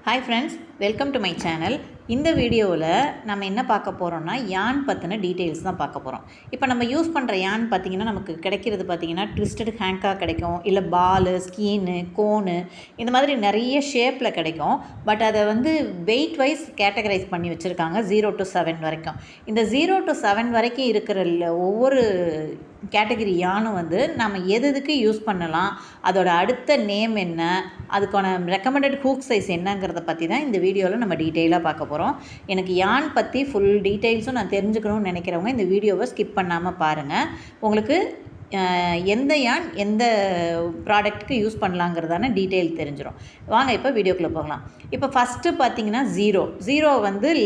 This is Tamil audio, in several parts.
Hi friends, welcome to my channel. இந்த வீடியோவில் நம்ம என்ன பார்க்க போகிறோம்னா யான் பற்றின டீட்டெயில்ஸ் தான் பார்க்க போகிறோம். இப்போ நம்ம யூஸ் பண்ணுற யான் பார்த்திங்கன்னா நமக்கு கிடைக்கிறது பார்த்திங்கன்னா ட்விஸ்டட் ஹேங்காக கிடைக்கும், இல்லை பாலு, ஸ்கீனு, கோனு, இந்த மாதிரி நிறைய ஷேப்பில் கிடைக்கும். பட் அதை வெயிட் வைஸ் கேட்டகரைஸ் பண்ணி வச்சுருக்காங்க 0 to 7 வரைக்கும். இந்த 0 to 7 வரைக்கும் இருக்கிற ஒவ்வொரு கேட்டகரி யானும் நம்ம எதுக்கு யூஸ் பண்ணலாம், அதோட அடுத்த நேம் என்ன, அதுக்கான ரெக்கமெண்டட் ஹூக் சைஸ் என்னங்கிறத பற்றி தான் இந்த வீடியோவில் நம்ம டீட்டெயிலாக பார்க்க போகிறோம். எனக்கு யான் பற்றி ஃபுல் டீட்டெயில்ஸும் நான் தெரிஞ்சுக்கணும்னு நினைக்கிறவங்க இந்த வீடியோவை ஸ்கிப் பண்ணாமல் பாருங்கள். உங்களுக்கு எந்த யான் எந்த ப்ராடக்ட்டுக்கு யூஸ் பண்ணலாங்கிறதான டீட்டெயில் தெரிஞ்சிடும். வாங்க இப்போ வீடியோக்குள்ளே போகலாம். இப்போ ஃபஸ்ட்டு பார்த்திங்கன்னா ஜீரோ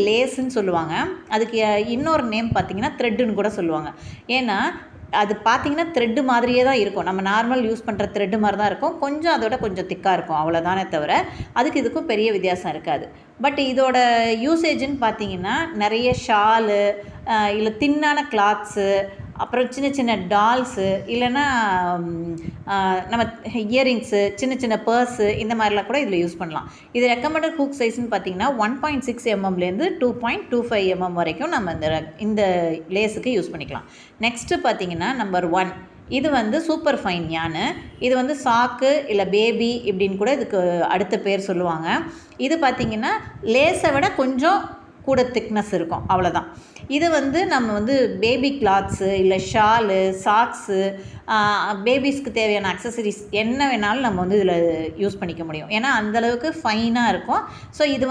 லேஸுன்னு சொல்லுவாங்க. அதுக்கு இன்னொரு நேம் பார்த்திங்கன்னா த்ரெட்டுன்னு கூட சொல்லுவாங்க. ஏன்னா அது பார்த்திங்கன்னா த்ரெட்டு மாதிரியே தான் இருக்கும். நம்ம நார்மல் யூஸ் பண்ணுற த்ரெட்டு மாதிரி தான் இருக்கும். கொஞ்சம் அதோட கொஞ்சம் திக்காக இருக்கும், அவ்வளோதானே தவிர அதுக்கு இதுக்கும் பெரிய வித்தியாசம் இருக்காது. பட் இதோட யூசேஜுன்னு பார்த்திங்கன்னா நிறைய ஷாலு, இல்லை தின்னான கிளாத்ஸு, அப்புறம் சின்ன சின்ன டால்ஸு, இல்லைன்னா நம்ம இயரிங்ஸு, சின்ன சின்ன பர்ஸு, இந்த மாதிரிலாம் கூட இதில் யூஸ் பண்ணலாம். இது ரெக்கமெண்டட் ஹூக் சைஸ்ன்னு பார்த்திங்கன்னா 1.6 mmலேருந்து 2.25 mm வரைக்கும் நம்ம இந்த லேஸுக்கு யூஸ் பண்ணிக்கலாம். நெக்ஸ்ட்டு பார்த்திங்கன்னா நம்பர் 1, இது சூப்பர் ஃபைன் யானு. இது சாக்கு இல்லை பேபி இப்படின்னு கூட இதுக்கு அடுத்த பேர் சொல்லுவாங்க. இது பார்த்திங்கன்னா லேஸை விட கொஞ்சம் கூட திக்னஸ் இருக்கும், அவ்வளோதான். இது நம்ம பேபி கிளாத்ஸு, இல்லை ஷாலு, சாக்ஸு, பேபிஸ்க்கு தேவையான அக்சசரிஸ் என்ன வேணாலும் நம்ம இதில் யூஸ் பண்ணிக்க முடியும். ஏன்னா அந்தளவுக்கு ஃபைனாக இருக்கும். ஸோ இது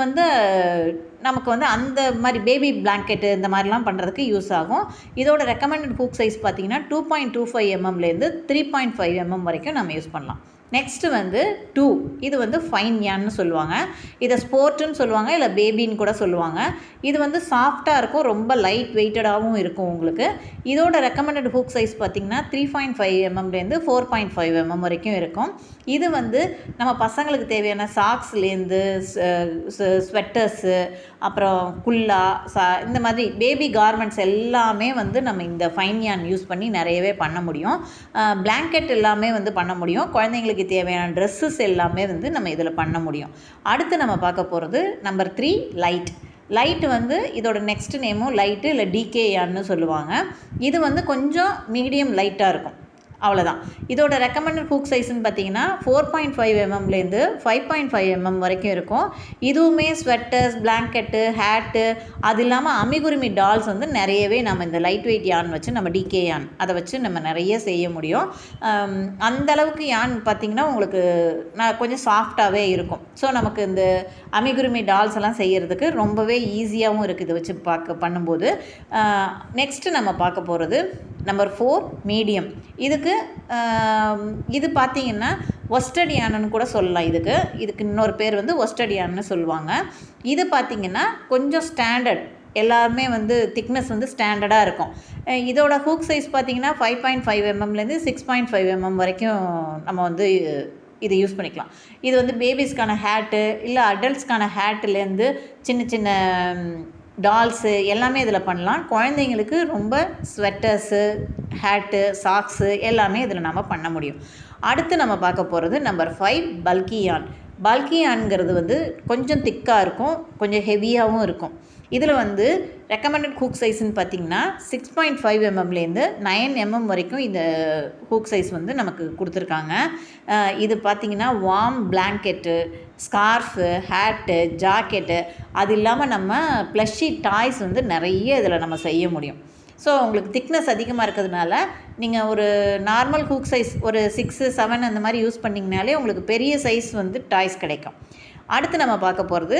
நமக்கு அந்த மாதிரி பேபி பிளாங்கெட்டு இந்த மாதிரிலாம் பண்ணுறதுக்கு யூஸ் ஆகும். இதோட ரெக்கமெண்டட் ஹூக் சைஸ் பார்த்திங்கன்னா 2.25 mmலேருந்து 3.5 mm வரைக்கும் நம்ம யூஸ் பண்ணலாம். நெக்ஸ்ட்டு 2, இது ஃபைன் யான்னு சொல்லுவாங்க. இதை ஸ்போர்ட்டுன்னு சொல்லுவாங்க, இல்லை பேபின்னு கூட சொல்லுவாங்க. இது சாஃப்டாக இருக்கும், ரொம்ப லைட் வெயிட்டடாகவும் இருக்கும் உங்களுக்கு. இதோட ரெக்கமெண்டட் ஹூக் சைஸ் பார்த்திங்கன்னா 3.5 mmலேருந்து 4.5 mm வரைக்கும் இருக்கும். இது நம்ம பசங்களுக்கு தேவையான சாக்ஸ்லேருந்து ஸ்வெட்டர்ஸு, அப்புறம் குல்லா, இந்த மாதிரி பேபி கார்மெண்ட்ஸ் எல்லாமே நம்ம இந்த ஃபைன் யான் யூஸ் பண்ணி நிறையவே பண்ண முடியும். பிளாங்கெட் எல்லாமே பண்ண முடியும். குழந்தைங்களுக்கு தேவையான ட்ரெஸ்ஸஸ் எல்லாமே நம்ம இதில் பண்ண முடியும். அடுத்து நம்ம பார்க்க போகிறது நம்பர் 3, லைட்டு. இதோட நெக்ஸ்ட் நேமும் லைட்டு இல்லை டிகே யான்னு சொல்லுவாங்க. இது கொஞ்சம் மீடியம் லைட்டாக இருக்கும், அவ்வளோதான். இதோட ரெக்கமெண்டட் ஹூக் சைஸ்ன்னு பார்த்தீங்கன்னா 4.5 mmலேருந்து 5.5 mm வரைக்கும் இருக்கும். இதுவுமே ஸ்வெட்டர்ஸ், பிளாங்கெட்டு, ஹேட்டு, அது இல்லாமல் அமிகுருமி டால்ஸ் நிறையவே நம்ம இந்த லைட் வெயிட் யான் வச்சு நம்ம டிகே யான் அதை வச்சு நம்ம நிறைய செய்ய முடியும். அந்தளவுக்கு யான் பார்த்திங்கன்னா உங்களுக்கு கொஞ்சம் சாஃப்டாகவே இருக்கும். ஸோ நமக்கு இந்த அமிகுருமி டால்ஸ் எல்லாம் செய்கிறதுக்கு ரொம்பவே ஈஸியாகவும் இருக்குது இதை வச்சு பண்ணும்போது. நெக்ஸ்ட்டு நம்ம பார்க்க போகிறது நம்பர் 4, மீடியம். இது பார்த்திங்கன்னா ஒஸ்டட் யானுன்னு கூட சொல்லலாம். இதுக்கு இன்னொரு பேர் ஒஸ்டட் யான்னு சொல்லுவாங்க. இது பார்த்திங்கன்னா கொஞ்சம் ஸ்டாண்டர்ட், எல்லாருமே திக்னஸ் ஸ்டாண்டர்டாக இருக்கும். இதோட ஹூக் சைஸ் பார்த்திங்கன்னா 5.5 mmலேருந்து 6.5 mm வரைக்கும் நம்ம இதை யூஸ் பண்ணிக்கலாம். இது பேபிஸ்க்கான ஹேட்டு, இல்லை அடல்ட்ஸ்க்கான ஹேட்டுலேருந்து சின்ன சின்ன டால்ஸு எல்லாமே இதில் பண்ணலாம். குழந்தைங்களுக்கு ரொம்ப ஸ்வெட்டர்ஸு, ஹேட்டு, சாக்ஸு எல்லாமே இதில் நம்ம பண்ண முடியும். அடுத்து நம்ம பார்க்க போகிறது நம்பர் 5, பல்கி யான்ங்கிறது கொஞ்சம் திக்காக இருக்கும், கொஞ்சம் ஹெவியாகவும் இருக்கும். இதில் ரெக்கமெண்டட் ஹூக் சைஸ்ன்னு பார்த்திங்கன்னா 6.5 mmலேருந்து 9 mm வரைக்கும் இந்த ஹூக் சைஸ் நமக்கு கொடுத்துருக்காங்க. இது பார்த்திங்கன்னா warm blanket, scarf, hat, jacket, அது இல்லாமல் நம்ம ப்ளஷி டாய்ஸ் நிறைய இதில் நம்ம செய்ய முடியும். ஸோ உங்களுக்கு திக்னஸ் அதிகமாக இருக்கிறதுனால நீங்கள் ஒரு நார்மல் ஹூக் சைஸ் ஒரு 6, 7 அந்த மாதிரி யூஸ் பண்ணிங்கனாலே உங்களுக்கு பெரிய சைஸ் டாய்ஸ் கிடைக்கும். அடுத்து நம்ம பார்க்க போகிறது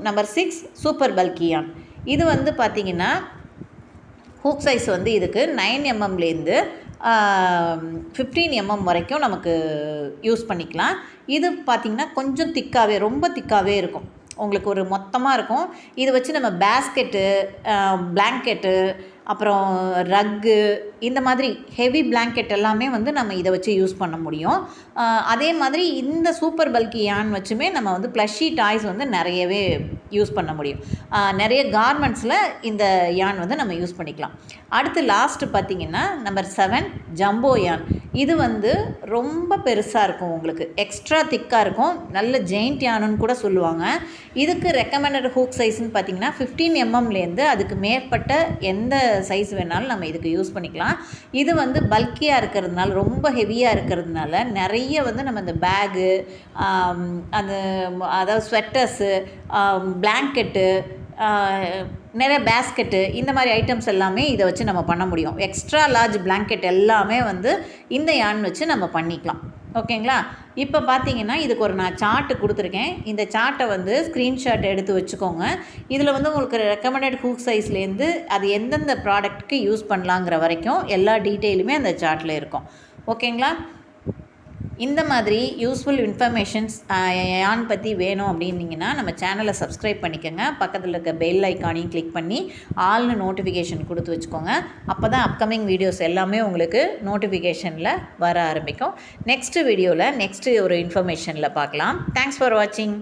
நம்பர் 6, சூப்பர் பல்கி யான். இது பார்த்திங்கன்னா ஹூக் சைஸ் இதுக்கு 9 mmலேருந்து 15 mm வரைக்கும் நமக்கு யூஸ் பண்ணிக்கலாம். இது பார்த்திங்கன்னா கொஞ்சம் திக்காகவே, ரொம்ப திக்காகவே இருக்கும், உங்களுக்கு ஒரு மொத்தமாக இருக்கும். இதை வச்சு நம்ம பேஸ்கெட்டு, பிளாங்கெட்டு, அப்புறம் ரக்கு, இந்த மாதிரி ஹெவி பிளாங்கெட் எல்லாமே நம்ம இதை வச்சு யூஸ் பண்ண முடியும். அதே மாதிரி இந்த சூப்பர் பல்கி யான் வச்சுமே நம்ம ப்ளஷி டாய்ஸ் நிறையவே யூஸ் பண்ண முடியும். நிறைய கார்மெண்ட்ஸில் இந்த யான் வந்து நம்ம யூஸ் பண்ணிக்கலாம். அடுத்து லாஸ்ட்டு பார்த்திங்கன்னா நம்பர் 7 ஜம்போ யான். இது வந்து ரொம்ப பெருசாக இருக்கும், உங்களுக்கு எக்ஸ்ட்ரா திக்காக இருக்கும், நல்ல ஜெயிண்ட் யானுன்னு கூட சொல்லுவாங்க. இதுக்கு ரெக்கமெண்டட் ஹூக் சைஸ்ன்னு பார்த்திங்கன்னா 15 mmலேருந்து அதுக்கு மேற்பட்ட எந்த சைஸ் வேணாலும் நம்ம இதுக்கு யூஸ் பண்ணிக்கலாம். இது வந்து பல்கியாக இருக்கிறதுனால, ரொம்ப ஹெவியாக இருக்கிறதுனால நிறைய வந்து நம்ம இந்த பேகு, அந்த அதாவது ஸ்வெட்டர்ஸு, பிளாங்கெட்டு, நிறைய பேஸ்கெட்டு, இந்த மாதிரி ஐட்டம்ஸ் எல்லாமே இதை வச்சு நம்ம பண்ண முடியும். எக்ஸ்ட்ரா லார்ஜ் பிளாங்கெட் எல்லாமே வந்து இந்த யான் வச்சு நம்ம பண்ணிக்கலாம். ஓகேங்களா? இப்போ பார்த்தீங்கன்னா இதுக்கு ஒரு நான் சார்ட்டு கொடுத்துருக்கேன். இந்த சார்ட்டை வந்து ஸ்க்ரீன்ஷாட் எடுத்து வச்சுக்கோங்க. இதில் வந்து உங்களுக்கு ரெக்கமெண்டட் ஹூக் சைஸ்லேருந்து அது எந்தெந்த ப்ராடக்ட்டுக்கு யூஸ் பண்ணலாங்கிற வரைக்கும் எல்லா டீட்டெயிலுமே அந்த சார்ட்டில் இருக்கும். ஓகேங்களா? இந்த மாதிரி யூஸ்ஃபுல் இன்ஃபர்மேஷன்ஸ் யான் பற்றி வேணும் அப்படின்னிங்கன்னா நம்ம சேனலை சப்ஸ்கிரைப் பண்ணிக்கோங்க. பக்கத்தில் இருக்க பெல் ஐக்கானையும் கிளிக் பண்ணி ஆல்னு நோட்டிஃபிகேஷன் கொடுத்து வச்சுக்கோங்க. அப்போ தான் அப்கமிங் வீடியோஸ் எல்லாமே உங்களுக்கு நோட்டிஃபிகேஷனில் வர ஆரம்பிக்கும். நெக்ஸ்ட்டு வீடியோவில் நெக்ஸ்ட்டு ஒரு இன்ஃபர்மேஷனில் பார்க்கலாம். தேங்க்ஸ் ஃபார் வாட்சிங்.